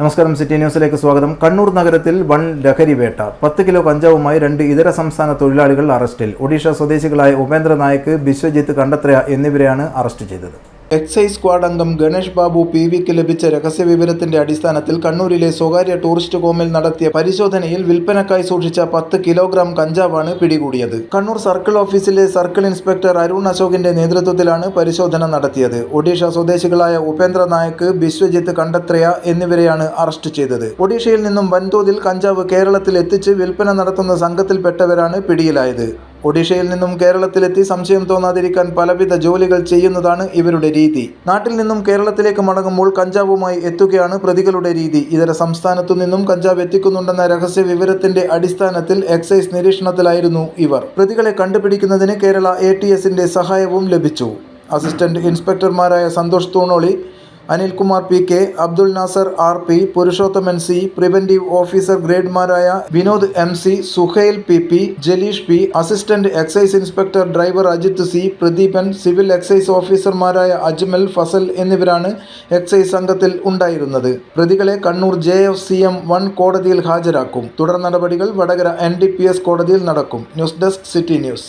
നമസ്കാരം, സിറ്റി ന്യൂസിലേക്ക് സ്വാഗതം. കണ്ണൂർ നഗരത്തിൽ വൻ ലഹരി വേട്ട. 10 കിലോ കഞ്ചാവുമായി 2 ഇതര സംസ്ഥാന തൊഴിലാളികൾ അറസ്റ്റിൽ. ഒഡീഷ സ്വദേശികളായ ഉപേന്ദ്ര നായക്, ബിശ്വജിത്ത് കണ്ടത്ര എന്നിവരെയാണ് അറസ്റ്റ് ചെയ്തത്. എക്സൈസ് സ്ക്വാഡ് അംഗം ഗണേഷ് ബാബു PVക്ക് ലഭിച്ച രഹസ്യവിവരത്തിന്റെ അടിസ്ഥാനത്തിൽ കണ്ണൂരിലെ സ്വകാര്യ ടൂറിസ്റ്റ് ഹോമിൽ നടത്തിയ പരിശോധനയിൽ വിൽപ്പനക്കായി സൂക്ഷിച്ച 10 കിലോഗ്രാം കഞ്ചാവാണ് പിടികൂടിയത്. കണ്ണൂർ സർക്കിൾ ഓഫീസിലെ സർക്കിൾ ഇൻസ്പെക്ടർ അരുൺ അശോകിന്റെ നേതൃത്വത്തിലാണ് പരിശോധന നടത്തിയത്. ഒഡീഷ സ്വദേശികളായ ഉപേന്ദ്ര നായക്, ബിശ്വജിത്ത് കണ്ടത്രയ എന്നിവരെയാണ് അറസ്റ്റ് ചെയ്തത്. ഒഡീഷയിൽ നിന്നും വൻതോതിൽ കഞ്ചാവ് കേരളത്തിൽ എത്തിച്ച് വിൽപ്പന നടത്തുന്ന സംഘത്തിൽപ്പെട്ടവരാണ് പിടിയിലായത്. ഒഡീഷയിൽ നിന്നും കേരളത്തിലെത്തി സംശയം തോന്നാതിരിക്കാൻ പലവിധ ജോലികൾ ചെയ്യുന്നതാണ് ഇവരുടെ രീതി. നാട്ടിൽ നിന്നും കേരളത്തിലേക്ക് മടങ്ങുമ്പോൾ കഞ്ചാവുമായി എത്തുകയാണ് പ്രതികളുടെ രീതി. ഇതര സംസ്ഥാനത്തു നിന്നും കഞ്ചാവ് എത്തിക്കുന്നുണ്ടെന്ന രഹസ്യ വിവരത്തിന്റെ അടിസ്ഥാനത്തിൽ എക്സൈസ് നിരീക്ഷണത്തിലായിരുന്നു ഇവർ. പ്രതികളെ കണ്ടുപിടിക്കുന്നതിന് കേരള ATSന്റെ സഹായവും ലഭിച്ചു. അസിസ്റ്റന്റ് ഇൻസ്പെക്ടർമാരായ Santhosh Thoonoli, Anilkumar PK, Abdul Nasar RP, Purushothaman C, preventive officer ഗ്രേഡ്മാരായ Vinod MC, Suhail PP, Jaleesh P, assistant excise inspector driver Ajith C, Pradeepan, civil excise ഓഫീസർമാരായ അജ്മൽ, ഫസൽ എന്നിവരാണ് എക്സൈസ് സംഘത്തിൽ ഉണ്ടായിരുന്നത്. പ്രതികളെ കണ്ണൂർ JFCM 1 കോടതിയിൽ ഹാജരാക്കും. തുടർ നടപടികൾ വടകര NDPS കോടതിയിൽ നടക്കും. News desk, city news.